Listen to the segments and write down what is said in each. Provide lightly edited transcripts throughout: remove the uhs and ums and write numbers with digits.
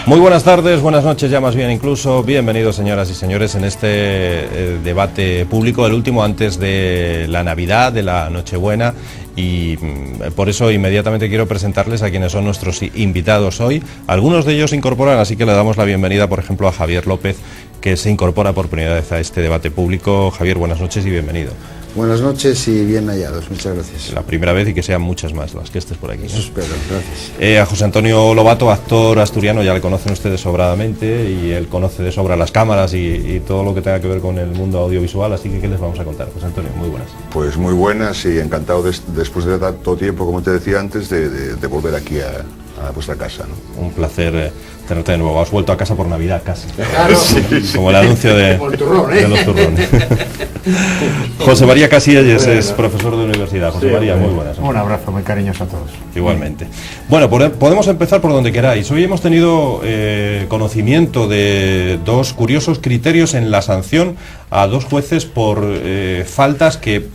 Muy buenas tardes, buenas noches ya más bien incluso. Bienvenidos señoras y señores en este debate público, el último antes de la Navidad, de la Nochebuena, y por eso inmediatamente quiero presentarles a quienes son nuestros invitados hoy. Algunos de ellos se incorporan, así que le damos la bienvenida, por ejemplo, a Javier López, que se incorpora por primera vez a este debate público. Javier, buenas noches y bienvenido. Buenas noches y bien hallados, muchas gracias. La primera vez y que sean muchas más las que estés por aquí. Eso espero, gracias. A José Antonio Lobato, actor asturiano, ya le conocen ustedes sobradamente y él conoce de sobra las cámaras y todo lo que tenga que ver con el mundo audiovisual, así que ¿qué les vamos a contar? José Antonio, muy buenas. Pues muy buenas y encantado después de tanto tiempo, como te decía antes, de volver aquí a vuestra casa, ¿no? Un placer tenerte de nuevo. Has vuelto a casa por Navidad casi. Claro. Sí, como el anuncio de los turrones. José María Casillas es profesor de universidad. José María, muy buenas. Un abrazo muy cariñoso a todos. Igualmente. Bueno, podemos empezar por donde queráis. Hoy hemos tenido conocimiento de dos curiosos criterios en la sanción a dos jueces por faltas que,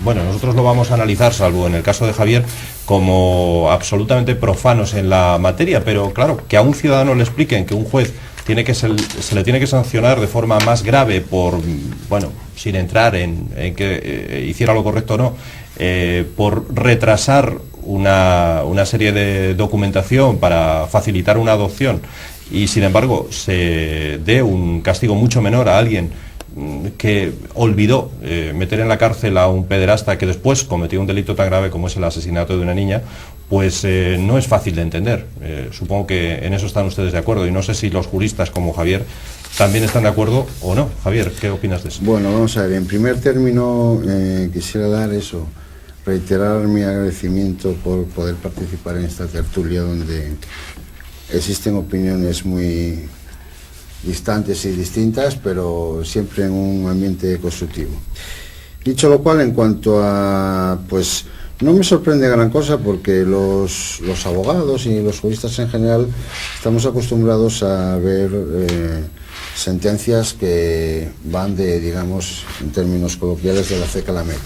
bueno, nosotros lo vamos a analizar, salvo en el caso de Javier, como absolutamente profanos en la materia, pero claro, que a un ciudadano le expliquen que un juez se le tiene que sancionar de forma más grave por, bueno, sin entrar en que hiciera lo correcto o no, por retrasar una serie de documentación para facilitar una adopción y sin embargo se dé un castigo mucho menor a alguien que olvidó meter en la cárcel a un pederasta que después cometió un delito tan grave como es el asesinato de una niña, pues no es fácil de entender. Supongo que en eso están ustedes de acuerdo y no sé si los juristas como Javier también están de acuerdo o no. Javier, ¿qué opinas de eso? Bueno, vamos a ver, en primer término quisiera reiterar mi agradecimiento por poder participar en esta tertulia donde existen opiniones muy distantes y distintas, pero siempre en un ambiente constructivo. Dicho lo cual, en cuanto a, pues, no me sorprende gran cosa porque los abogados y los juristas en general estamos acostumbrados a ver sentencias que van de, digamos, en términos coloquiales, de la ceca a la meca.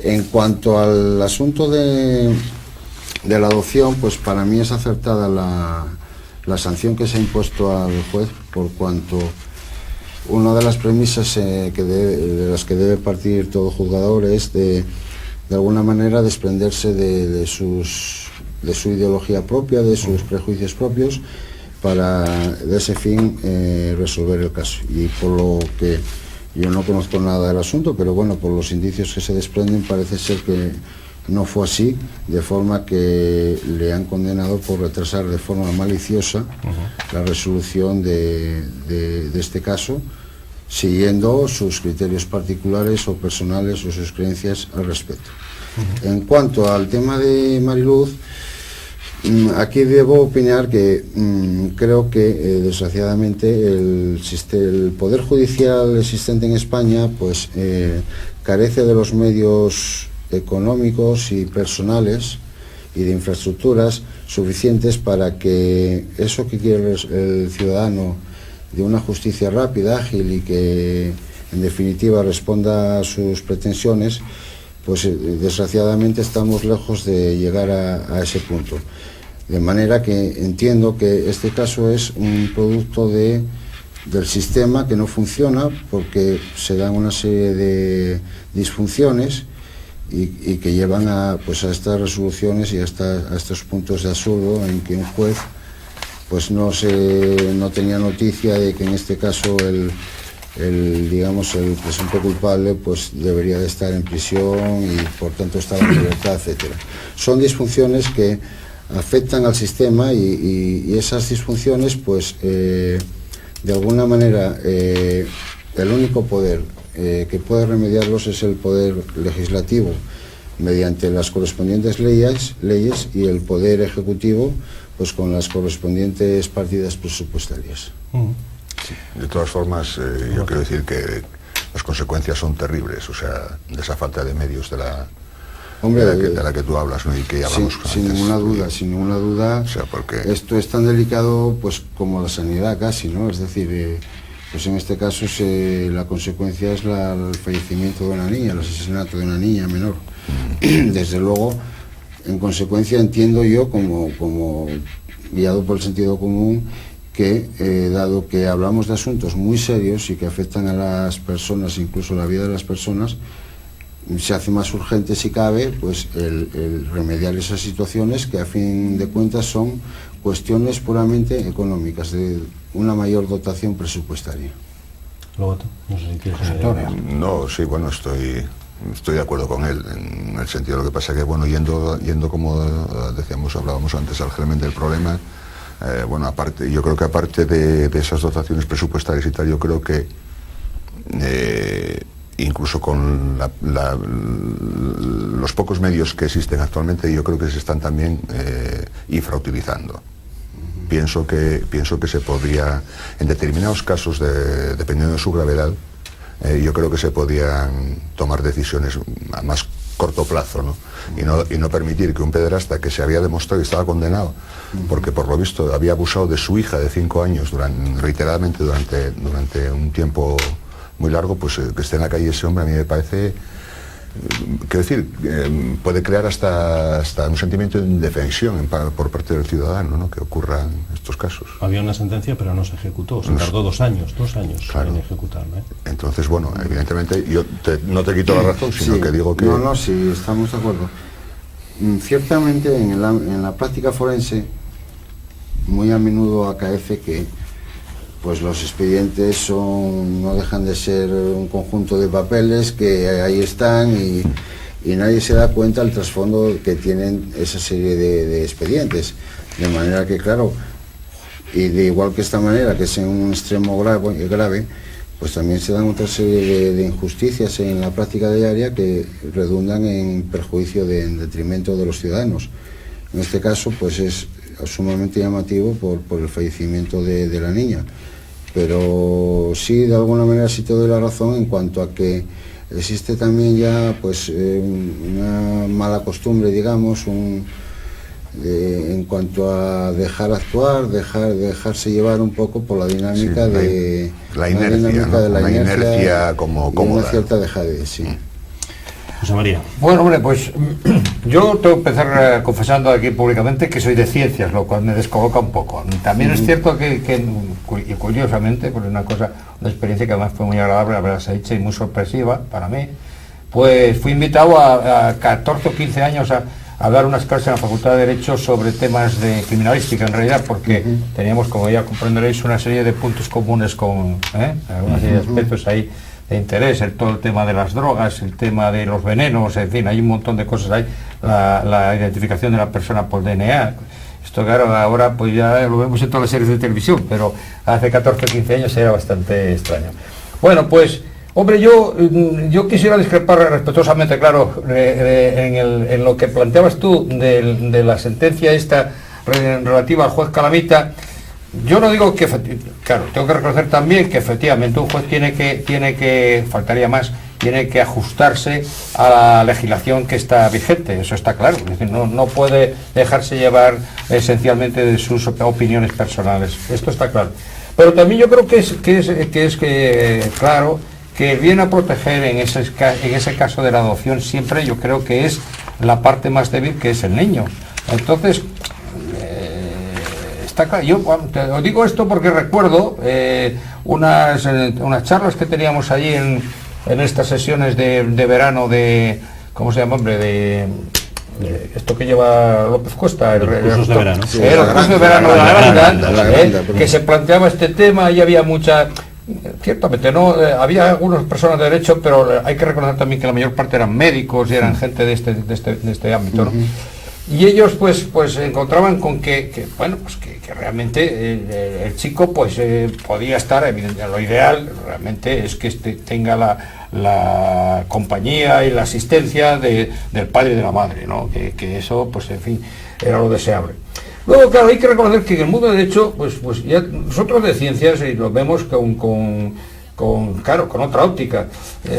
En cuanto al asunto de la adopción, pues para mí es acertada la sanción que se ha impuesto al juez, por cuanto una de las premisas de las que debe partir todo juzgador es de alguna manera desprenderse de su ideología propia, de sus prejuicios propios, para de ese fin resolver el caso. Y por lo que yo no conozco nada del asunto, pero bueno, por los indicios que se desprenden parece ser que no fue así, de forma que le han condenado por retrasar de forma maliciosa la resolución de este caso, siguiendo sus criterios particulares o personales o sus creencias al respecto. En cuanto al tema de Mariluz, aquí debo opinar que creo que desgraciadamente el Poder Judicial existente en España pues carece de los medios económicos y personales y de infraestructuras suficientes para que eso que quiere el ciudadano de una justicia rápida, ágil y que en definitiva responda a sus pretensiones, pues desgraciadamente estamos lejos de llegar a ese punto. De manera que entiendo que este caso es un producto del sistema que no funciona porque se dan una serie de disfunciones y que llevan a estas resoluciones y a estos puntos de absurdo en que un juez pues no tenía noticia de que en este caso el presunto culpable pues debería de estar en prisión y por tanto estaba en libertad, etcétera. Son disfunciones que afectan al sistema y esas disfunciones pues de alguna manera el único poder que puede remediarlos es el poder legislativo mediante las correspondientes leyes y el poder ejecutivo pues con las correspondientes partidas presupuestarias. Sí. De todas formas, yo quiero decir que las consecuencias son terribles, o sea, de esa falta de medios de la que tú hablas, ¿no? Y que hablamos sin ninguna duda, o sea, porque esto es tan delicado pues como la sanidad casi, ¿no? Es decir, pues en este caso la consecuencia es el fallecimiento de una niña, el asesinato de una niña menor. Desde luego, en consecuencia entiendo yo como guiado por el sentido común, que dado que hablamos de asuntos muy serios y que afectan a las personas, incluso la vida de las personas, se hace más urgente, si cabe, pues el remediar esas situaciones que a fin de cuentas son cuestiones puramente económicas, de una mayor dotación presupuestaria. Luego, no sé si quieres No, sí, bueno, estoy de acuerdo con él, en el sentido, lo que pasa que, bueno, yendo como decíamos, hablábamos antes al germen del problema, bueno, aparte, yo creo que aparte de esas dotaciones presupuestarias y tal, yo creo que incluso con los pocos medios que existen actualmente, yo creo que se están también infrautilizando. Pienso que se podría, en determinados casos, dependiendo de su gravedad, yo creo que se podían tomar decisiones a más corto plazo, ¿no? Y no permitir que un pederasta que se había demostrado y estaba condenado, porque por lo visto había abusado de su hija de 5 años reiteradamente durante un tiempo muy largo, pues que esté en la calle ese hombre, a mí me parece, quiero decir, puede crear hasta un sentimiento de indefensión por parte del ciudadano, ¿no?, que ocurran estos casos. Había una sentencia, pero no se ejecutó, se tardó 2 años claro, en ejecutarla, ¿eh? Entonces, bueno, evidentemente yo no te quito la razón, sino sí, que digo que... No, sí, estamos de acuerdo. Ciertamente en la práctica forense muy a menudo acaece que pues los expedientes no dejan de ser un conjunto de papeles que ahí están y nadie se da cuenta del trasfondo que tienen esa serie de expedientes. De manera que, claro, y de igual que esta manera, que es en un extremo grave, pues también se dan otra serie de injusticias en la práctica diaria que redundan en perjuicio, en detrimento de los ciudadanos. En este caso, pues es sumamente llamativo por el fallecimiento de la niña. Pero sí, de alguna manera sí te doy la razón en cuanto a que existe también ya pues una mala costumbre, digamos, en cuanto a dejar actuar, dejarse llevar un poco por la dinámica de la inercia como cómoda. Una cierta dejadez, sí. José María. Bueno, hombre, pues yo tengo que empezar confesando aquí públicamente que soy de ciencias, lo cual me descoloca un poco. También es cierto que y curiosamente, por una experiencia que además fue muy agradable, haberse hecho y muy sorpresiva para mí, pues fui invitado a 14 o 15 años a dar unas clases en la Facultad de Derecho sobre temas de criminalística, en realidad, porque teníamos, como ya comprenderéis, una serie de puntos comunes con alguna serie de aspectos ahí de interés, todo el tema de las drogas, el tema de los venenos, en fin, hay un montón de cosas ahí, la identificación de la persona por DNA. Esto, claro, ahora pues ya lo vemos en todas las series de televisión, pero hace 14 o 15 años era bastante extraño. Bueno, pues, hombre, yo quisiera discrepar respetuosamente, claro, en lo que planteabas tú de la sentencia esta relativa al juez Calamita. Yo no digo que, claro, tengo que reconocer también que efectivamente un juez tiene que, faltaría más, tiene que ajustarse a la legislación que está vigente, eso está claro, es decir, no puede dejarse llevar esencialmente de sus opiniones personales, esto está claro. Pero también yo creo que claro, que viene a proteger en ese caso de la adopción siempre, yo creo que es la parte más débil, que es el niño. Entonces, está claro. Yo os digo esto porque recuerdo unas charlas que teníamos allí en estas sesiones de verano de, ¿cómo se llama, hombre? De esto que lleva López Costa, los cursos de verano. Sí, los cursos de verano de la Granda, que se planteaba este tema y había mucha... Ciertamente, no había algunas personas de derecho, pero hay que reconocer también que la mayor parte eran médicos y eran gente de este ámbito, ¿no? Y ellos pues se encontraban con que realmente el chico pues podía estar, evidentemente, lo ideal realmente es que tenga la compañía y la asistencia del padre y de la madre, ¿no? Que eso, pues en fin, era lo deseable. Luego, claro, hay que reconocer que en el mundo de derecho, pues ya nosotros de ciencias y lo vemos con otra óptica,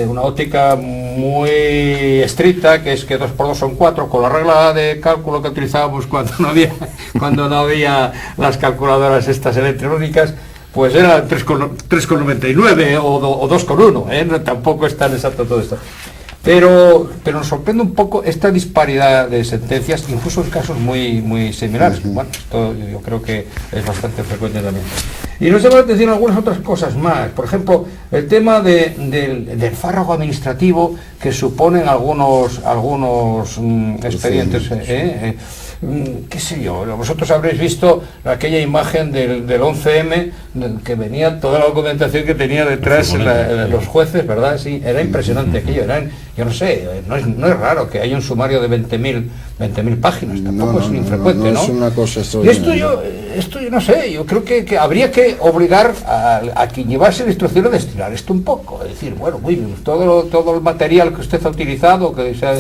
una óptica muy estricta, que es que 2 por 2 son 4, con la regla de cálculo que utilizábamos cuando no había las calculadoras estas electrónicas, pues era 3,99 o 2,1, tampoco es tan exacto todo esto. Pero nos sorprende un poco esta disparidad de sentencias, incluso en casos muy similares. Bueno, esto yo creo que es bastante frecuente también. Y nos llama la atención algunas otras cosas más. Por ejemplo, el tema del fárrago administrativo que suponen algunos expedientes. Qué sé yo, vosotros habréis visto aquella imagen del 11M que venía toda la documentación que tenía detrás los jueces, ¿verdad? Sí, era impresionante aquello. Yo no sé, no es raro que haya un sumario de 20.000 páginas, tampoco es infrecuente, ¿no? Es una cosa y esto yo no sé, yo creo que habría que obligar a quien llevase la instrucción a destilar esto un poco, es decir, bueno, muy bien, todo el material que usted ha utilizado, que sea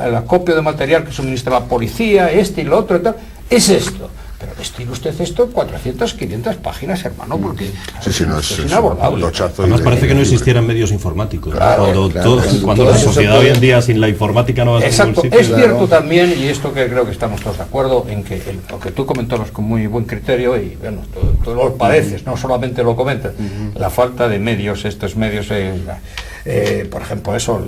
el acopio de material que suministra la policía, y lo otro y tal, es esto. Pero destine usted esto en 400, 500 páginas, hermano, porque es inabordable. Además parece que no existieran medios informáticos, claro, ¿no? claro, cuando la sociedad hoy en día sin la informática no va a ser ningún sitio. Es cierto también, y esto que creo que estamos todos de acuerdo, en que lo que tú comentabas con muy buen criterio, y bueno, tú lo padeces, no solamente lo comentas, la falta de medios, estos medios... por ejemplo, eso,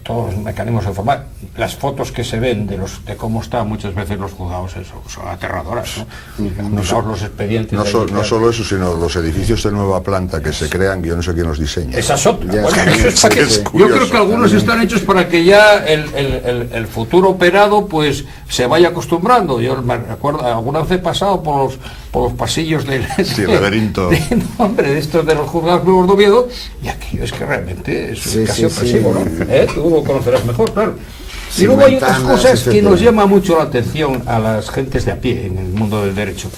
todos los mecanismos de informar, las fotos que se ven de cómo están muchas veces los juzgados, eso, son aterradoras, ¿no? Los expedientes. No solo eso, sino los edificios de nueva planta que se crean, que yo no sé quién los diseña. Esa es otra. Yo creo que algunos están hechos para que ya el futuro operado pues se vaya acostumbrando. Yo me recuerdo, alguna vez he pasado por los pasillos del laberinto. De estos de los juzgados nuevos de Oviedo, y aquello es que realmente es casi opresivo, ¿no? Tú lo conocerás mejor, claro. Y luego hay otras cosas que nos llama mucho la atención a las gentes de a pie en el mundo del derecho,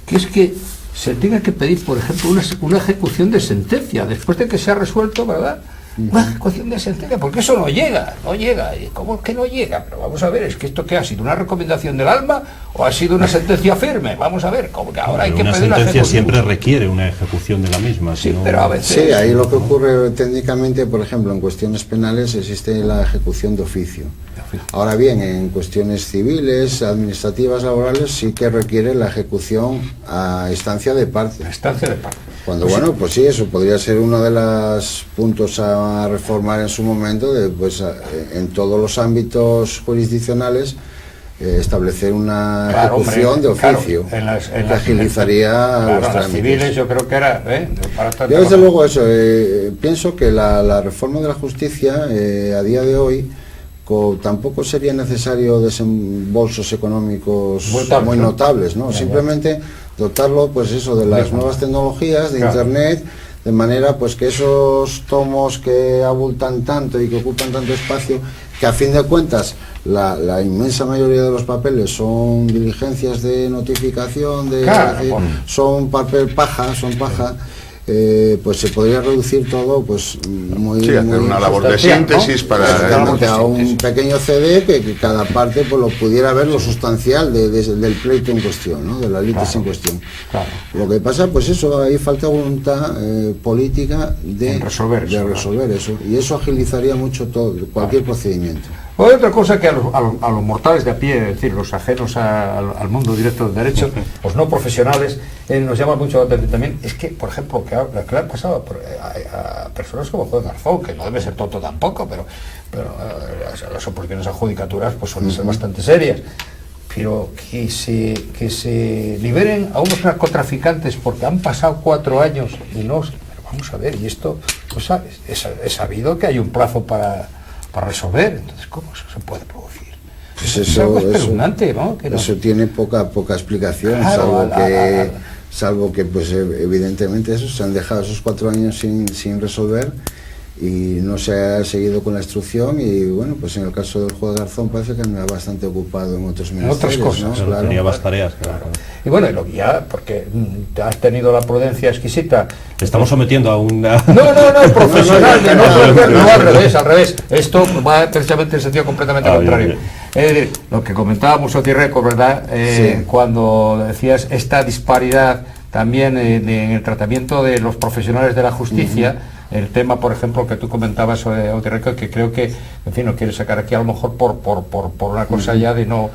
que es que se tenga que pedir, por ejemplo, una ejecución de sentencia después de que se ha resuelto, ¿verdad? Una ejecución de sentencia, porque eso no llega. ¿Y cómo es que no llega? Pero vamos a ver, ¿es que esto qué ha sido? ¿Una recomendación del alma o ha sido una sentencia firme? Vamos a ver, como que ahora hay que pedir una sentencia siempre requiere una ejecución de la misma. Sí, no... pero a veces... Sí, ahí lo que ocurre técnicamente, por ejemplo, en cuestiones penales existe la ejecución de oficio. Ahora bien, en cuestiones civiles, administrativas, laborales, sí que requiere la ejecución a instancia de parte. Cuando, bueno, pues sí, eso podría ser uno de los puntos a reformar en su momento, en todos los ámbitos jurisdiccionales, establecer una ejecución de oficio, que agilizaría los trámites. Civiles, yo creo que era... Yo desde luego eso, pienso que la reforma de la justicia a día de hoy tampoco sería necesario desembolsos económicos muy notables, ¿no? Simplemente dotarlo, pues eso, de las nuevas tecnologías, de internet, de manera pues que esos tomos que abultan tanto y que ocupan tanto espacio, que a fin de cuentas la inmensa mayoría de los papeles son diligencias de notificación, son papel paja, pues se podría reducir todo pues muy hacer una labor de síntesis, ¿no? Para a un pequeño CD que cada parte pues lo pudiera ver lo sustancial del pleito en cuestión, ¿no? De la litis en cuestión. Lo que pasa, pues eso, ahí falta voluntad política de resolver eso, y eso agilizaría mucho cualquier procedimiento. Hay otra cosa que a los mortales de a pie, es decir, los ajenos al mundo directo del derecho, los no profesionales, nos llama mucho la atención también, es que, por ejemplo, que le ha pasado a personas como Juan Garzón, que no debe ser tonto tampoco, pero las oposiciones a judicaturas pues suelen ser bastante serias, pero que se liberen a unos narcotraficantes porque han pasado 4 años y no... Pero vamos a ver, y esto, pues sabes, es sabido que hay un plazo para resolver, entonces ¿cómo eso se puede producir? Pues es algo espeluznante, ¿no? Eso tiene poca explicación, salvo que pues evidentemente se han dejado esos 4 años sin resolver y no se ha seguido con la instrucción, y bueno, pues en el caso del juez Garzón parece que anda bastante ocupado en otros ministerios, otras cosas, ¿no? Claro. Tenía más tareas, claro. Y bueno, ya, porque has tenido la prudencia exquisita. Te estamos sometiendo a una... No, profesional, no, al revés. Esto va precisamente en sentido completamente contrario. Es decir, lo que comentábamos, Otirreco, ¿verdad? Sí. Cuando decías esta disparidad también en el tratamiento de los profesionales de la justicia, el tema, por ejemplo, que tú comentabas, Otirreco, que creo que, en fin, no quieres sacar aquí a lo mejor por una cosa ya de no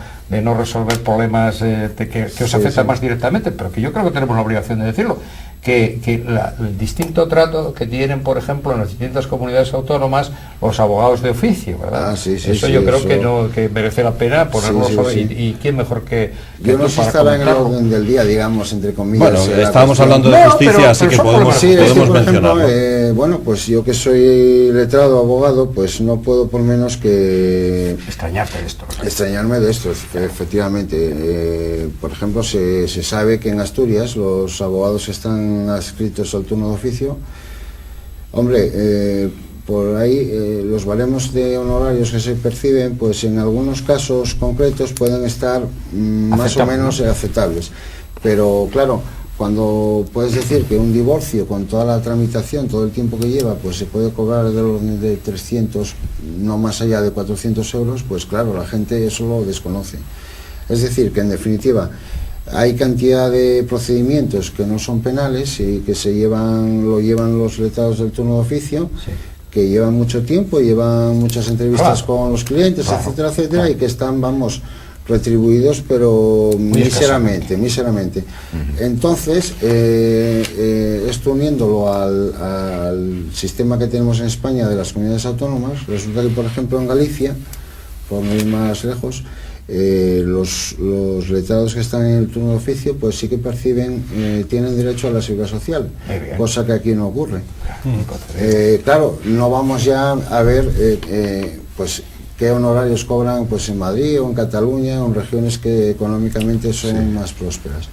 resolver problemas que os afectan más directamente, pero que yo creo que tenemos la obligación de decirlo, que el distinto trato que tienen, por ejemplo, en las distintas comunidades autónomas los abogados de oficio, ¿verdad? Eso yo creo que merece la pena ponerlo sobre. Y quién mejor que yo no sé si estará en el orden del día, digamos, entre comillas. Bueno, estábamos hablando de justicia, así que podemos mencionarlo. Bueno, pues yo que soy letrado, abogado, pues no puedo por menos que extrañarme de esto, efectivamente. Por ejemplo, se sabe que en Asturias los abogados están adscritos al turno de oficio. Hombre, por ahí los baremos de honorarios que se perciben, pues en algunos casos concretos pueden estar más o menos aceptables, pero claro, cuando puedes decir que un divorcio con toda la tramitación, todo el tiempo que lleva, pues se puede cobrar del orden de 300, no más allá de 400 euros, pues claro, la gente eso lo desconoce. Es decir, que en definitiva hay cantidad de procedimientos que no son penales y que lo llevan los letrados del turno de oficio, que llevan mucho tiempo, llevan muchas entrevistas con los clientes, etcétera, etcétera, y que están, vamos, retribuidos, pero míseramente. Entonces, esto uniéndolo al sistema que tenemos en España de las comunidades autónomas, resulta que, por ejemplo, en Galicia, por no ir más lejos, los letrados que están en el turno de oficio pues sí que perciben, tienen derecho a la seguridad social, cosa que aquí no ocurre. Claro, no vamos ya a ver pues qué honorarios cobran pues en Madrid o en Cataluña o en regiones que económicamente son más prósperas,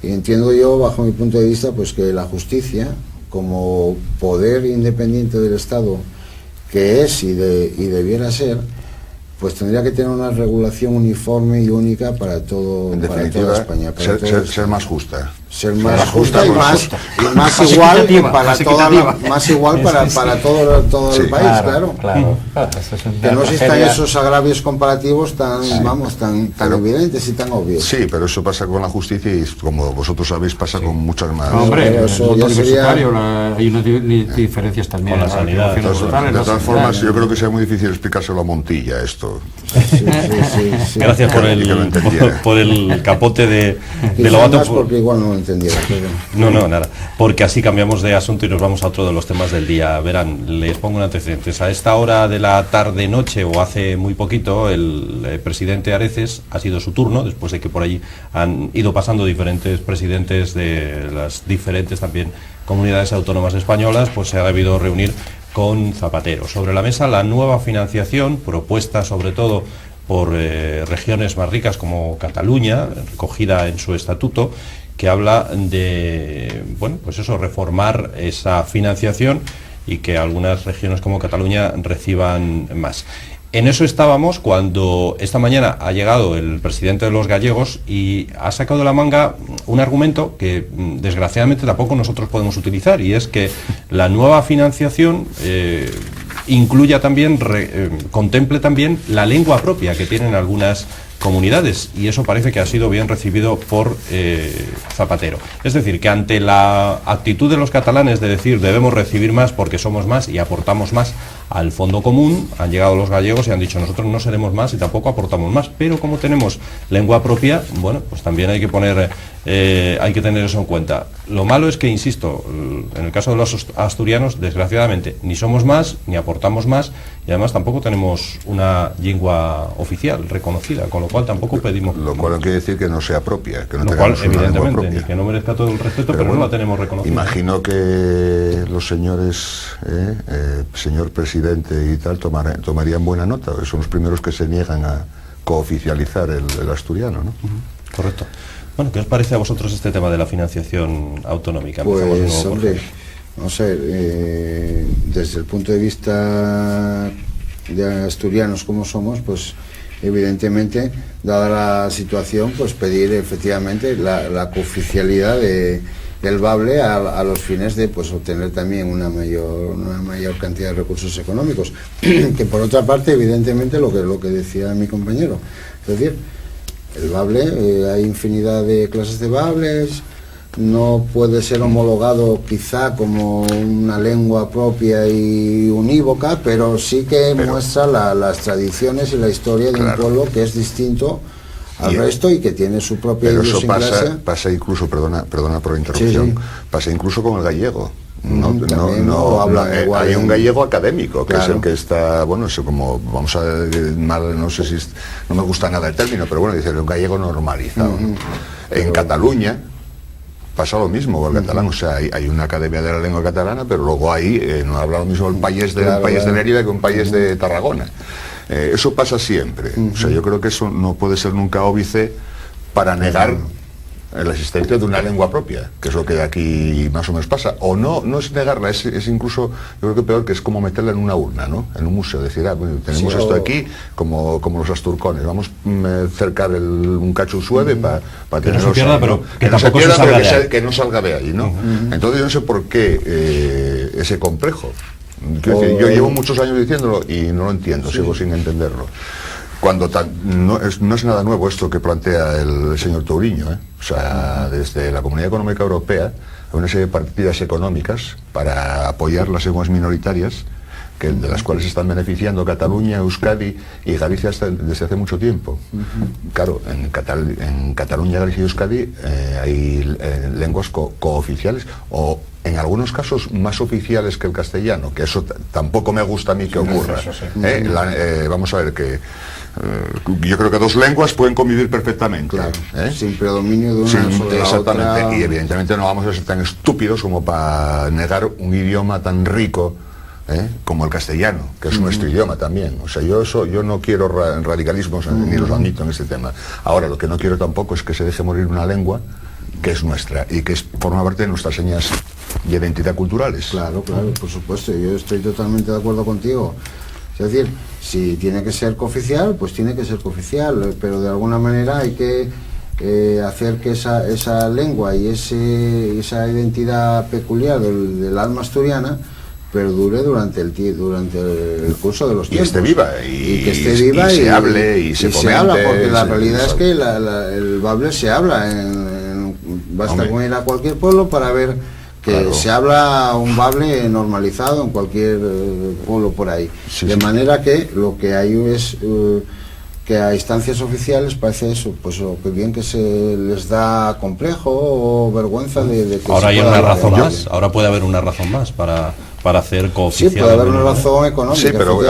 y entiendo yo, bajo mi punto de vista, pues que la justicia, como poder independiente del Estado que es y debiera ser, pues tendría que tener una regulación uniforme y única para toda España. Ser más justa. Ser más justa y más igual para todo el país, claro. Que no existan esos agravios comparativos tan evidentes y tan obvios. Sí, pero eso pasa con la justicia y, como vosotros sabéis, pasa con muchas más. Hombre, eso ya sería... hay unas diferencias también con la sanidad. De todas formas, yo creo que sea muy difícil explicárselo a Montilla esto. Gracias por el capote de Lobato. Porque igual no entendiera. No, nada, porque así cambiamos de asunto y nos vamos a otro de los temas del día. Verán, les pongo un antecedentes. A esta hora de la tarde-noche, o hace muy poquito, el presidente Areces, ha sido su turno, después de que por allí han ido pasando diferentes presidentes de las diferentes también comunidades autónomas españolas, pues se ha debido reunir con Zapatero. Sobre la mesa la nueva financiación, propuesta sobre todo por regiones más ricas como Cataluña, recogida en su estatuto, que habla de, bueno, pues eso, reformar esa financiación y que algunas regiones como Cataluña reciban más. En eso estábamos cuando esta mañana ha llegado el presidente de los gallegos y ha sacado de la manga un argumento que desgraciadamente tampoco nosotros podemos utilizar, y es que la nueva financiación incluya también, contemple también la lengua propia que tienen algunas comunidades, y eso parece que ha sido bien recibido por Zapatero. Es decir, que ante la actitud de los catalanes de decir debemos recibir más porque somos más y aportamos más al fondo común, han llegado los gallegos y han dicho nosotros no seremos más y tampoco aportamos más, pero como tenemos lengua propia, bueno, pues también hay que tener eso en cuenta. Lo malo es que, insisto, en el caso de los asturianos, desgraciadamente, ni somos más, ni aportamos más, y además tampoco tenemos una lengua oficial reconocida, con lo cual tampoco pedimos... Lo cual no quiere decir que no sea propia, que no lo tengamos cual, una lengua propia. Ni que no merezca todo el respeto, pero bueno, no la tenemos reconocida. Imagino que los señores, señor presidente y tal, tomarían buena nota, son los primeros que se niegan a cooficializar el asturiano, ¿no? Correcto. Bueno, ¿qué os parece a vosotros este tema de la financiación autonómica? Pues, hombre, vamos a ver, desde el punto de vista de asturianos como somos, pues evidentemente, dada la situación, pues pedir efectivamente la cooficialidad del Bable a los fines de pues obtener también una mayor cantidad de recursos económicos, que por otra parte, evidentemente, lo que decía mi compañero, es decir, el Bable, hay infinidad de clases de Bables, no puede ser homologado quizá como una lengua propia y unívoca, pero sí que muestra las tradiciones y la historia de un pueblo que es distinto al resto y que tiene su propia pero eso idiosincrasia. pasa incluso, perdona por la interrupción, Sí. pasa incluso con el gallego. Igual hay un gallego académico que claro. es el que está, bueno, eso como vamos a mal, no sé si no me gusta nada el término, pero bueno, dice un gallego normalizado. En Cataluña pasa lo mismo con el catalán, o sea, hay una academia de la lengua catalana, pero luego ahí no habla lo mismo el país de Lérida que un país de Tarragona. Eso pasa siempre. O sea, yo creo que eso no puede ser nunca óbice para negar la existencia de una lengua propia, que es lo que aquí más o menos pasa. O no es negarla, es incluso, yo creo que peor, que es como meterla en una urna, ¿no? En un museo, decir, bueno, tenemos esto aquí, como los asturcones, vamos a cercar un cacho suave para que tenerlo, no se pierda, ¿no? pero que no se tampoco pierda, se salga pero de ahí. que no salga de ahí, ¿no? Entonces yo no sé por qué ese complejo. Quiero decir, yo llevo muchos años diciéndolo y no lo entiendo, sigo sin entenderlo. Cuando no es nada nuevo esto que plantea el señor Touriño, ¿eh? O sea, desde la Comunidad Económica Europea hay una serie de partidas económicas para apoyar las lenguas minoritarias, de las cuales se están beneficiando Cataluña, Euskadi y Galicia desde hace mucho tiempo. Claro, en Cataluña, Galicia y Euskadi hay lenguas cooficiales, o en algunos casos más oficiales que el castellano, que eso tampoco me gusta a mí que ocurra. Vamos a ver que yo creo que dos lenguas pueden convivir perfectamente. Claro, sin predominio de una sobre la exactamente, otra. y evidentemente no vamos a ser tan estúpidos como para negar un idioma tan rico como el castellano, que es nuestro idioma también. O sea, yo no quiero radicalismos ni los admito en este tema. Ahora, lo que no quiero tampoco es que se deje morir una lengua que es nuestra y que forma parte de nuestras señas de identidad culturales. Claro, por supuesto, yo estoy totalmente de acuerdo contigo. Es decir, si tiene que ser cooficial, pues tiene que ser cooficial, pero de alguna manera hay que hacer que esa lengua y esa identidad peculiar del alma asturiana perdure durante el curso de los tiempos. Y esté viva, y que esté viva y se hable y se comente. Se habla, porque la realidad es que el bable se habla. Basta con ir a cualquier pueblo para ver que se habla un bable normalizado en cualquier pueblo por ahí. De manera que lo que hay es que a instancias oficiales parece eso, pues lo que bien que se les da complejo o vergüenza de que ahora hay una razón más, ahora puede haber una razón más para hacer cooficial. Sí, puede haber una razón económica. Sí, pero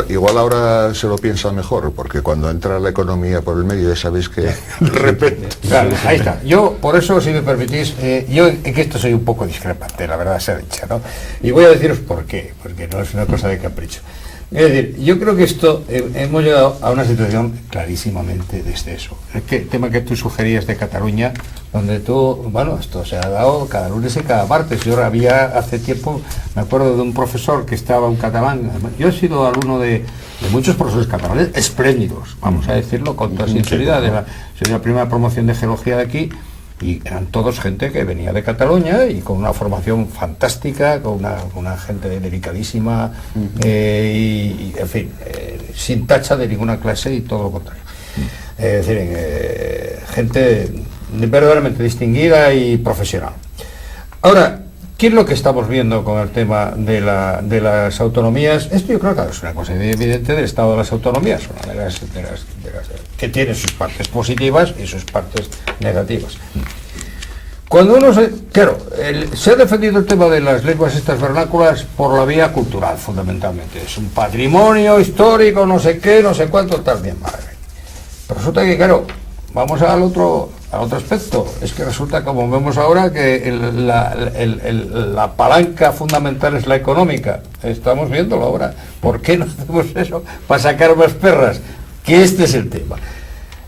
igual ahora se lo piensa mejor, porque cuando entra la economía por el medio ya sabéis que de repente... Claro, ahí está. Yo, por eso, si me permitís, yo en que esto soy un poco discrepante, la verdad sea dicha, ¿no? Y voy a deciros por qué, porque no es una cosa de capricho. Es decir, yo creo que esto, hemos llegado a una situación clarísimamente desde eso. El tema que tú sugerías de Cataluña, donde esto se ha dado cada lunes y cada martes. Yo había hace tiempo, me acuerdo de un profesor que estaba, un catalán. Yo he sido alumno de muchos profesores catalanes espléndidos, vamos a decirlo con toda sinceridad. Soy la primera promoción de geología de aquí. Y eran todos gente que venía de Cataluña y con una formación fantástica, con una gente delicadísima, y en fin, sin tacha de ninguna clase y todo lo contrario. Es decir, gente verdaderamente distinguida y profesional. Ahora, ¿qué es lo que estamos viendo con el tema de las autonomías? Esto yo creo que es una cosa evidente del estado de las autonomías, una de las que tiene sus partes positivas y sus partes negativas. Cuando uno se ha defendido el tema de las lenguas estas vernáculas por la vía cultural, fundamentalmente. Es un patrimonio histórico, no sé qué, no sé cuánto, tal, bien, madre. Pero resulta que, claro, vamos al otro aspecto. Es que resulta, como vemos ahora, que la palanca fundamental es la económica. Estamos viéndolo ahora. ¿Por qué no hacemos eso? Para sacar más perras. Que este es el tema.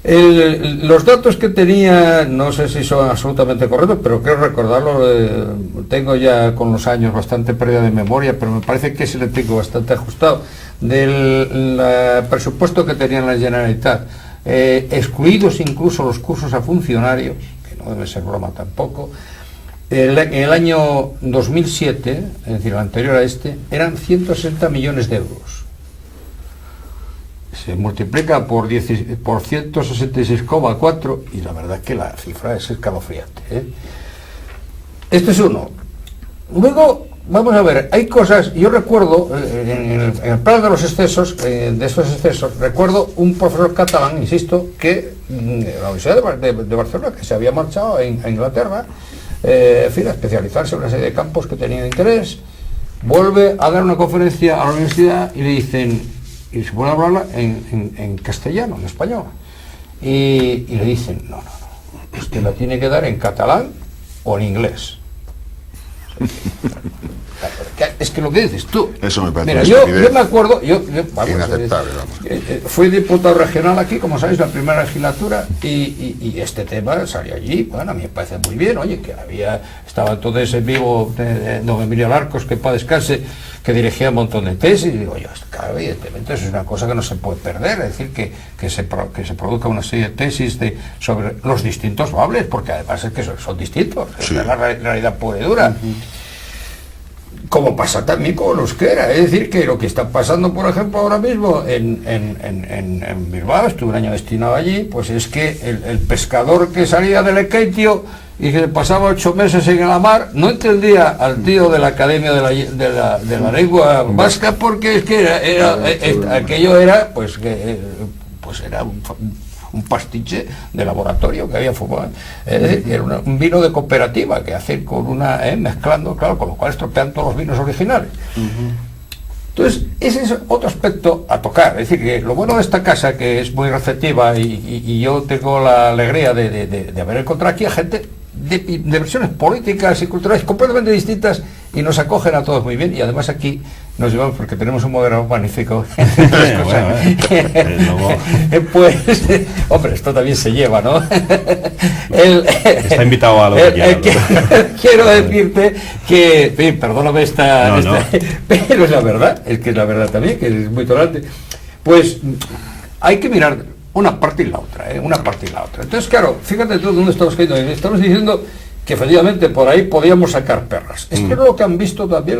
Los datos que tenía, no sé si son absolutamente correctos, pero quiero recordarlo, tengo ya con los años bastante pérdida de memoria, pero me parece que sí le tengo bastante ajustado, del presupuesto que tenía la Generalitat, excluidos incluso los cursos a funcionarios, que no debe ser broma tampoco. En el año 2007, es decir, el anterior a este, eran 160 millones de euros. Se multiplica por 166,4 y la verdad es que la cifra es escalofriante, ¿eh? Este es uno. Luego, vamos a ver, hay cosas, yo recuerdo, en el plan de los excesos, de esos excesos, recuerdo un profesor catalán, insisto, que en la Universidad de Barcelona, que se había marchado a Inglaterra, en fin, a especializarse en una serie de campos que tenían interés, vuelve a dar una conferencia a la universidad y le dicen, y se pone a hablarla en castellano, en español, y le dicen, no, usted la tiene que dar en catalán o en inglés. Es que lo que dices tú, eso me parece. Mira, yo me acuerdo, vamos, inaceptable, vamos. Fui diputado regional aquí, como sabéis, la primera legislatura, y este tema salió allí. Bueno, a mí me parece muy bien. Oye, que estaba entonces en vivo don Emilio Larcos, que para descanse, que dirigía un montón de tesis, y digo yo, claro, evidentemente eso es una cosa que no se puede perder, es decir, que se produzca una serie de tesis sobre los distintos bables, porque además es que son distintos, sí. Es la realidad pura y dura. Como pasa también con el euskera, es decir, que lo que está pasando, por ejemplo, ahora mismo en Bilbao, estuve un año destinado allí, pues es que el pescador que salía del Ekeitio y que pasaba 8 meses en la mar, no entendía al tío de la Academia de la Lengua Vasca, porque es que aquello era, pues era un pastiche de laboratorio que había fumado. Es decir, era un vino de cooperativa que hacen con mezclando, claro, con lo cual estropean todos los vinos originales. Entonces, ese es otro aspecto a tocar. Es decir, que lo bueno de esta casa, que es muy receptiva, y yo tengo la alegría de haber encontrado aquí a gente de versiones políticas y culturales completamente distintas, y nos acogen a todos muy bien, y además aquí nos llevamos porque tenemos un moderador magnífico. Pues, hombre, esto también se lleva, ¿no? Está invitado a lo que quiera. Quiero decirte que, perdóname pero es la verdad, es que es la verdad también, que es muy tolerante. Pues hay que mirar una parte y la otra, una parte y la otra. Entonces, claro, fíjate tú dónde estamos cayendo. Estamos diciendo que efectivamente por ahí podíamos sacar perras. Es que es lo que han visto también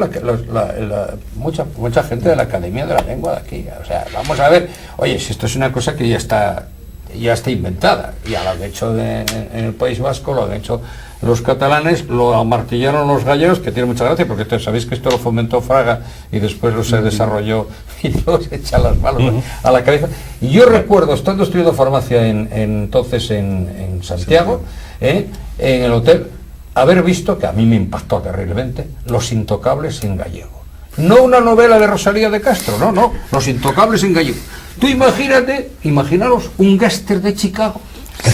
mucha gente de la Academia de la Lengua de aquí. O sea, vamos a ver, oye, si esto es una cosa que ya está inventada, ya lo han hecho en el País Vasco, lo han hecho los catalanes, lo amartillaron los gallegos, que tiene mucha gracia, porque sabéis que esto lo fomentó Fraga y después se desarrolló y Dios echa las manos a la cabeza. Y yo recuerdo, estando estudiando farmacia entonces en Santiago, en el hotel, haber visto, que a mí me impactó terriblemente, Los Intocables en gallego. No una novela de Rosalía de Castro, no, Los Intocables en gallego. Tú imaginaros un gángster de Chicago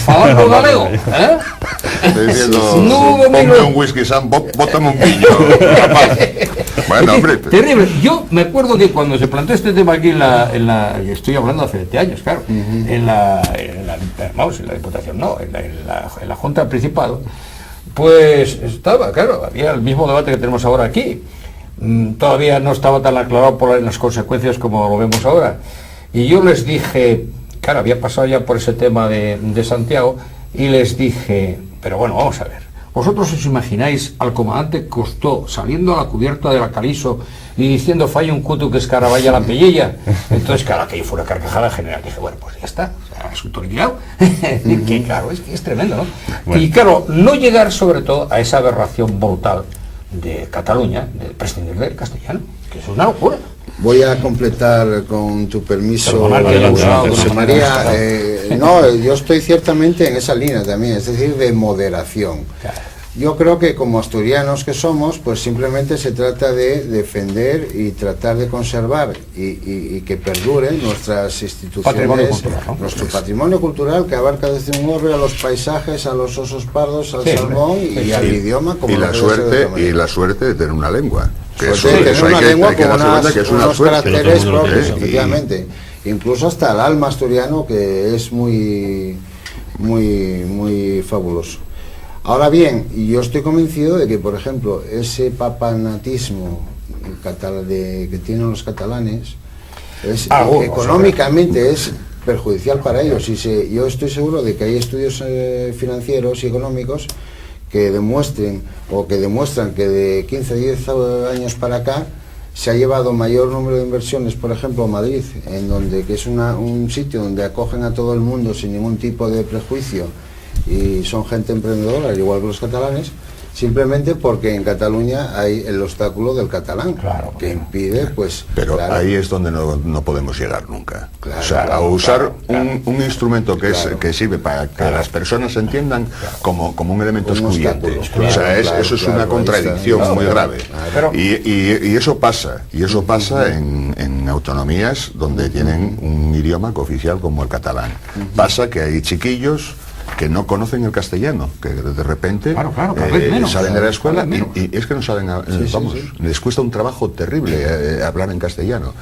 falando galego, Estoy diciendo, no, ponme un whisky, Sam, bótame un piño. Bueno, hombre. Terrible. Yo me acuerdo que cuando se planteó este tema aquí estoy hablando hace 20 años, claro, en la Diputación, no, en la Junta del Principado, pues estaba, claro, había el mismo debate que tenemos ahora aquí. Todavía no estaba tan aclarado por las consecuencias como lo vemos ahora. Y yo les dije, claro, había pasado ya por ese tema de Santiago, y les dije, pero bueno, vamos a ver, vosotros os imagináis al comandante Costó saliendo a la cubierta de la Caliso y diciendo falla un cutu que escaraballa la pellilla. Entonces, claro, aquello fue una carcajada general. Dije, bueno, pues ya está, asunto liquidado. Que claro, es que es tremendo, ¿no? Bueno. Y claro, no llegar sobre todo a esa aberración brutal de Cataluña, de prescindir del castellano, que es una locura. Voy a completar, con tu permiso, José María. No, yo estoy ciertamente en esa línea también, es decir, de moderación. Claro. Yo creo que como asturianos que somos, pues simplemente se trata de defender y tratar de conservar y que perduren nuestras instituciones, nuestro patrimonio cultural, que abarca desde un orbe a los paisajes, a los osos pardos, al salmón y al idioma. Como la suerte de tener una lengua. Que eso hay que unos caracteres propios, efectivamente. Incluso hasta el alma asturiano, que es muy fabuloso. Ahora bien, yo estoy convencido de que, por ejemplo, ese papanatismo que tienen los catalanes económicamente es perjudicial para ellos. Yo estoy seguro de que hay estudios financieros y económicos que demuestran que de 15 a 10 años para acá se ha llevado mayor número de inversiones, por ejemplo, Madrid, que es un sitio donde acogen a todo el mundo sin ningún tipo de prejuicio, y son gente emprendedora, al igual que los catalanes, simplemente porque en Cataluña hay el obstáculo del catalán, que impide, pues... Pero claro, ahí es donde no podemos llegar nunca. Claro, o sea, a usar un instrumento que sirve para que las personas entiendan como un elemento excluyente. O sea, eso es una contradicción muy grave. Y eso pasa, en autonomías donde tienen un idioma cooficial como el catalán. Pasa que hay chiquillos que no conocen el castellano, que de repente salen de la escuela y es que no saben, les cuesta un trabajo terrible hablar en castellano.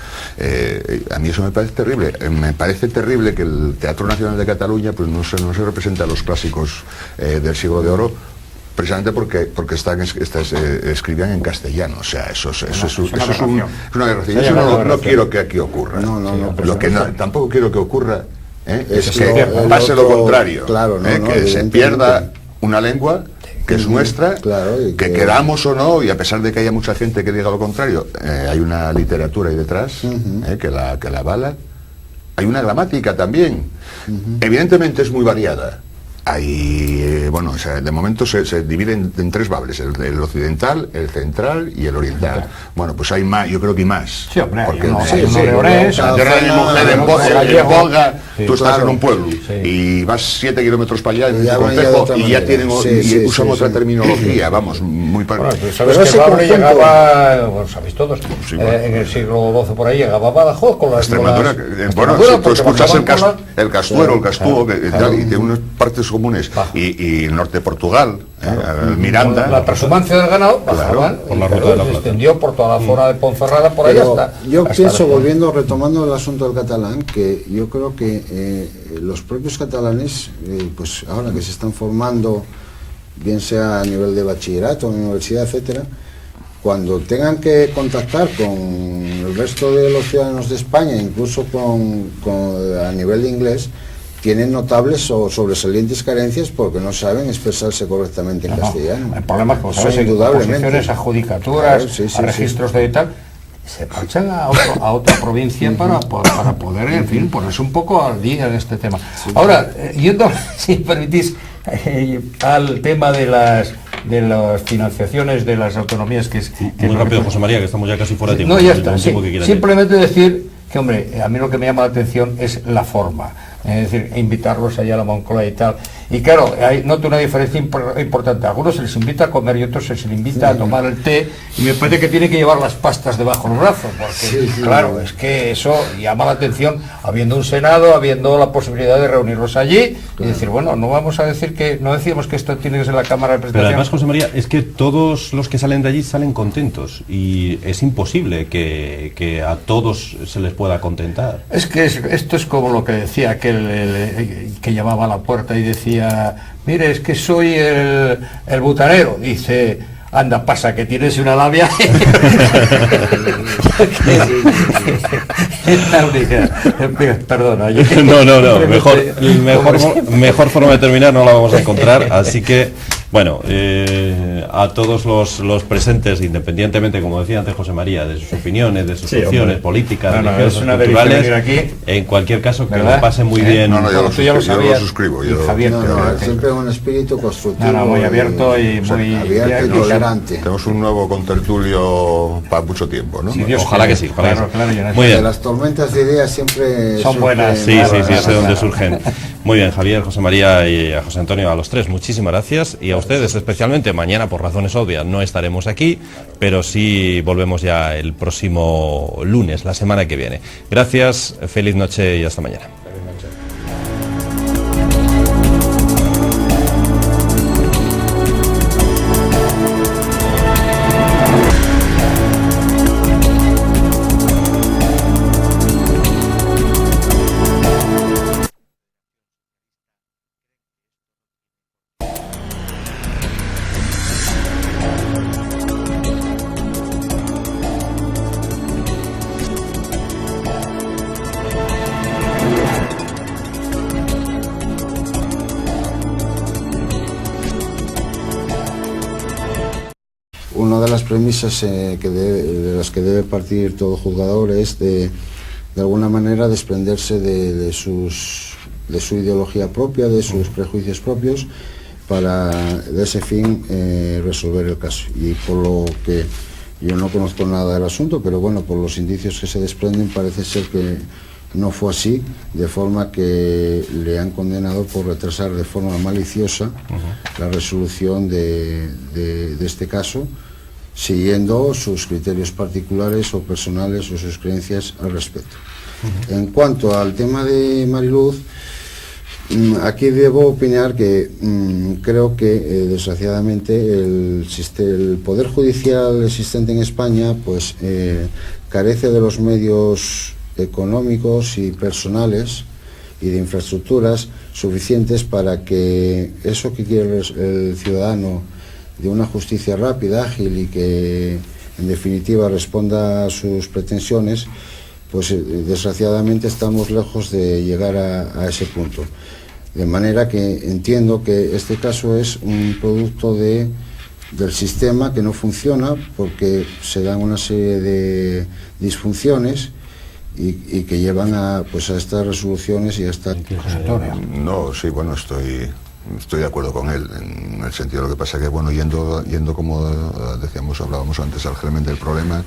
A mí eso me parece terrible. Me parece terrible que el Teatro Nacional de Cataluña pues no se representa a los clásicos del siglo de oro, precisamente porque escribían en castellano. O sea, eso es una aberración. Eso no quiero que aquí ocurra. Lo que tampoco quiero que ocurra es que pase lo contrario, que se pierda una lengua que es nuestra, que queramos o no, y a pesar de que haya mucha gente que diga lo contrario, hay una literatura ahí detrás que la avala. Hay una gramática también, evidentemente es muy variada. Hay, o sea, de momento se divide en tres bables, el occidental, el central y el oriental. Bueno, pues hay más, yo creo que hay más. Sí, hombre, porque tú estás en un pueblo y vas 7 kilómetros para allá en un concejo y ya tienen usan otra terminología, muy parecida. Sabes que Fabri llegaba, sabéis todos, en el siglo XII por ahí llegaba a Badajoz con la Extremadura. Bueno, si tú escuchas el Castuero, el Castuo, y de unas partes comunes y el norte de Portugal, Miranda, la transhumancia del ganado bajaban, por la ruta de la plata, se extendió por toda la zona de Ponferrada por ahí hasta. Yo pienso, retomando el asunto del catalán, que yo creo que los propios catalanes, pues ahora que se están formando, bien sea a nivel de bachillerato, universidad, etcétera, cuando tengan que contactar con el resto de los ciudadanos de España, incluso a nivel de inglés, tienen notables o sobresalientes carencias porque no saben expresarse correctamente en castellano. El problema es que, ¿sabes? Indudablemente. A judicaturas, a registros de tal, se marchan a otra provincia para poder, en fin, ponerse un poco al día en este tema. Ahora, yendo, si permitís, al tema de las financiaciones de las autonomías muy rápido, José María, que estamos ya casi fuera de tiempo. No, ya está. Simplemente decir que, hombre, a mí lo que me llama la atención es la forma. Es decir, invitarlos allá a la Moncloa y tal. Y claro, noto una diferencia importante. A algunos se les invita a comer y otros se les invita a tomar el té, y me parece que tienen que llevar las pastas debajo del brazo, porque claro, es que eso llama la atención, habiendo un Senado, habiendo la posibilidad de reunirlos allí y decir, bueno, no vamos a decir que, no decimos que esto tiene que ser la Cámara de Representación. Pero además, José María, es que todos los que salen de allí salen contentos y es imposible que a todos se les pueda contentar. Es que esto es como lo que decía aquel que llamaba a la puerta y decía, mire, es que soy el butanero. Dice, anda, pasa que tienes una labia. Perdona. No, mejor forma de terminar no la vamos a encontrar, así que bueno, a todos los presentes, independientemente, como decía antes José María, de sus opiniones, de sus opciones políticas, culturales, en cualquier caso, que lo pasen muy bien. Yo lo suscribo. Siempre un espíritu constructivo. Muy abierto y muy abierto y tolerante. Tenemos un nuevo contertulio para mucho tiempo, ¿no? Sí, ojalá que sí. Muy bien. Las tormentas de ideas siempre son buenas. Sí, es de donde surgen. Muy bien, Javier, José María y a José Antonio, a los tres, muchísimas gracias. Y a ustedes especialmente, mañana por razones obvias no estaremos aquí, pero sí volvemos ya el próximo lunes, la semana que viene. Gracias, feliz noche y hasta mañana. Una de las premisas de las que debe partir todo juzgador es de alguna manera desprenderse de su ideología propia, de sus prejuicios propios, para de ese fin resolver el caso. Y por lo que yo no conozco nada del asunto, pero bueno, por los indicios que se desprenden parece ser que no fue así, de forma que le han condenado por retrasar de forma maliciosa la resolución de este caso, siguiendo sus criterios particulares o personales o sus creencias al respecto. En cuanto al tema de Mariluz, aquí debo opinar que creo que desgraciadamente el Poder Judicial existente en España pues carece de los medios económicos y personales y de infraestructuras suficientes para que eso que quiere el ciudadano de una justicia rápida, ágil y que en definitiva responda a sus pretensiones, pues desgraciadamente estamos lejos de llegar a ese punto. De manera que entiendo que este caso es un producto del sistema que no funciona porque se dan una serie de disfunciones y que llevan a estas resoluciones y a esta... No, sí, bueno, estoy de acuerdo con él en el sentido, lo que pasa que, bueno, yendo como hablábamos antes al germen del problema,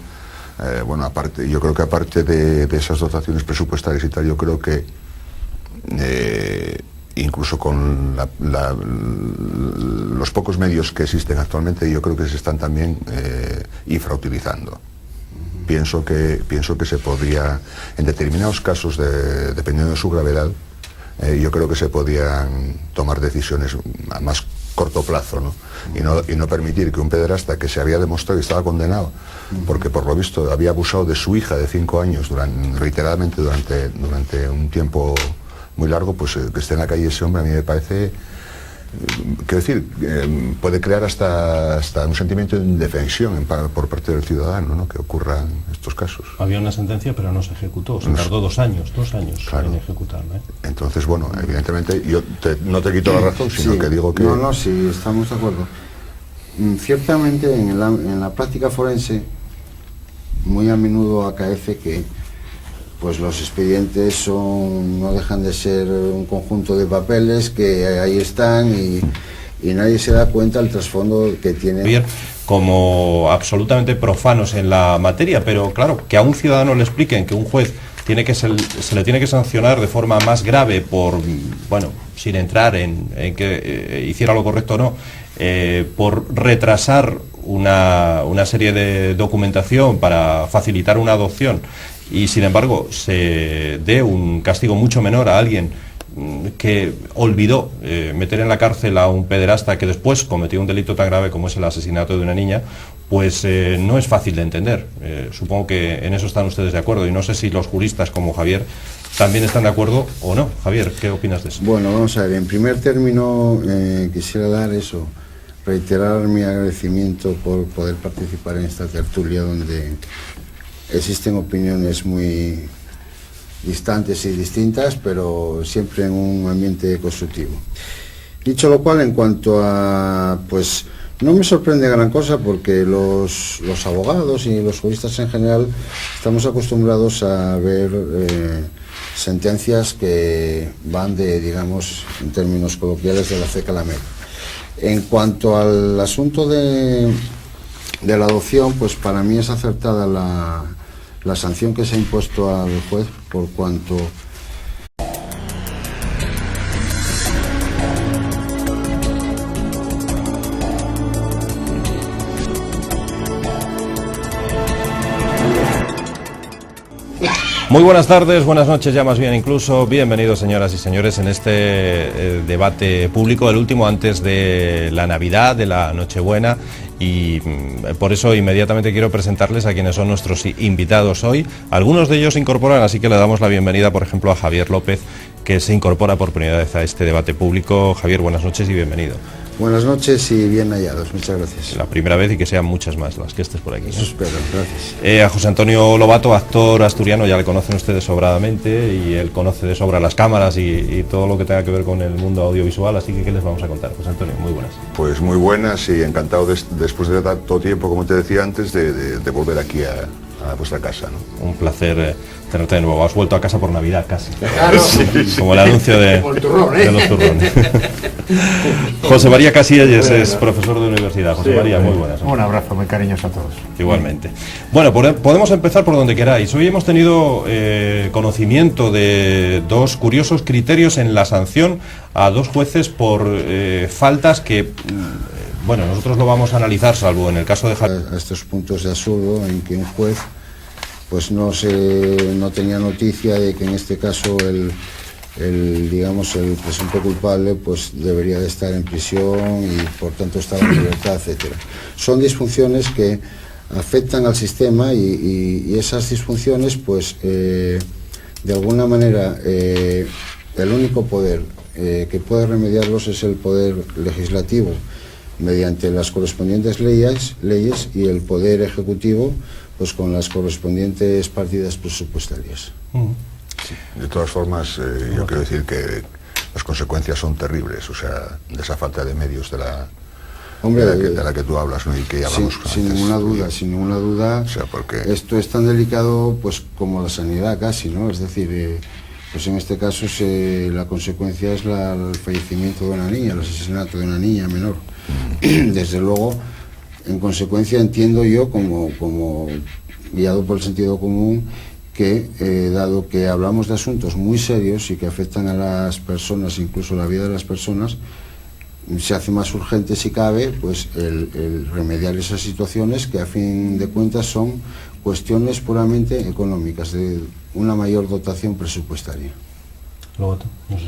bueno, aparte, yo creo que aparte de esas dotaciones presupuestarias y tal, yo creo que incluso con los pocos medios que existen actualmente, yo creo que se están también infrautilizando. Pienso que se podría, en determinados casos, dependiendo de su gravedad, yo creo que se podían tomar decisiones a más corto plazo, ¿no? Y no permitir que un pederasta que se había demostrado y estaba condenado, porque por lo visto había abusado de su hija de 5 años reiteradamente durante un tiempo muy largo, pues que esté en la calle ese hombre, a mí me parece, quiero decir, puede crear hasta un sentimiento de indefensión por parte del ciudadano, ¿no?, que ocurran estos casos. Había una sentencia pero no se ejecutó, se tardó 2 años claro, en ejecutarla. Entonces, bueno, evidentemente yo no te quito la razón, sino sí, que digo que... No, sí, estamos de acuerdo. Ciertamente en la práctica forense muy a menudo acaece que pues los expedientes no dejan de ser un conjunto de papeles que ahí están y nadie se da cuenta del trasfondo que tienen. Como absolutamente profanos en la materia, pero claro, que a un ciudadano le expliquen que un juez se le tiene que sancionar de forma más grave por, bueno, sin entrar en que hiciera lo correcto o no, por retrasar una serie de documentación para facilitar una adopción, y sin embargo se dé un castigo mucho menor a alguien que olvidó meter en la cárcel a un pederasta que después cometió un delito tan grave como es el asesinato de una niña, pues no es fácil de entender. Supongo que en eso están ustedes de acuerdo, y no sé si los juristas como Javier también están de acuerdo o no. Javier, ¿qué opinas de eso? Bueno, vamos a ver, en primer término quisiera reiterar mi agradecimiento por poder participar en esta tertulia donde existen opiniones muy distantes y distintas, pero siempre en un ambiente constructivo. Dicho lo cual, en cuanto a, pues, no me sorprende gran cosa porque los abogados y los juristas en general estamos acostumbrados a ver sentencias que van de, en términos coloquiales, de la ceca a la meca. En cuanto al asunto de la adopción, pues para mí es acertada la sanción que se ha impuesto al juez, por cuanto Muy buenas tardes, buenas noches ya más bien incluso. Bienvenidos, señoras y señores, en este debate público, el último antes de la Navidad, de la Nochebuena, y por eso inmediatamente quiero presentarles a quienes son nuestros invitados hoy. Algunos de ellos se incorporan, así que le damos la bienvenida, por ejemplo, a Javier López, que se incorpora por primera vez a este debate público. Javier, buenas noches y bienvenido. Buenas noches y bien hallados, muchas gracias. La primera vez y que sean muchas más las que estés por aquí. Eso espero, gracias. A José Antonio Lobato, actor asturiano, ya le conocen ustedes sobradamente y él conoce de sobra las cámaras y todo lo que tenga que ver con el mundo audiovisual, así que ¿qué les vamos a contar? José Antonio, muy buenas. Pues muy buenas y encantado después de tanto tiempo, como te decía antes, de volver aquí a vuestra casa, ¿no? Un placer tenerte de nuevo. Has vuelto a casa por Navidad casi. Claro. Como el anuncio de, Como el turrón, de los turrones. José María Casillas es profesor de universidad. José María, muy buenas. Un abrazo muy cariñoso a todos. Igualmente. Bueno, podemos empezar por donde queráis. Hoy hemos tenido conocimiento de dos curiosos criterios en la sanción a dos jueces por faltas que, bueno, nosotros lo vamos a analizar, salvo en el caso de a estos puntos de absurdo en que un juez pues no tenía noticia de que en este caso el presunto culpable pues debería de estar en prisión y por tanto estaba en libertad, etcétera. Son disfunciones que afectan al sistema y esas disfunciones pues de alguna manera el único poder que puede remediarlos es el poder legislativo mediante las correspondientes leyes y el poder ejecutivo pues con las correspondientes partidas presupuestarias. Sí. De todas formas, yo quiero decir que las consecuencias son terribles, o sea, de esa falta de medios de la que tú hablas, ¿no? Y que hablamos sin ninguna duda, o sea, porque esto es tan delicado pues como la sanidad casi, ¿no? Es decir, pues en este caso la consecuencia es el fallecimiento de una niña, el asesinato de una niña menor. Desde luego, en consecuencia entiendo yo como guiado por el sentido común que dado que hablamos de asuntos muy serios y que afectan a las personas, incluso la vida de las personas, se hace más urgente si cabe pues el remediar esas situaciones que a fin de cuentas son cuestiones puramente económicas, de una mayor dotación presupuestaria. Luego, no sé.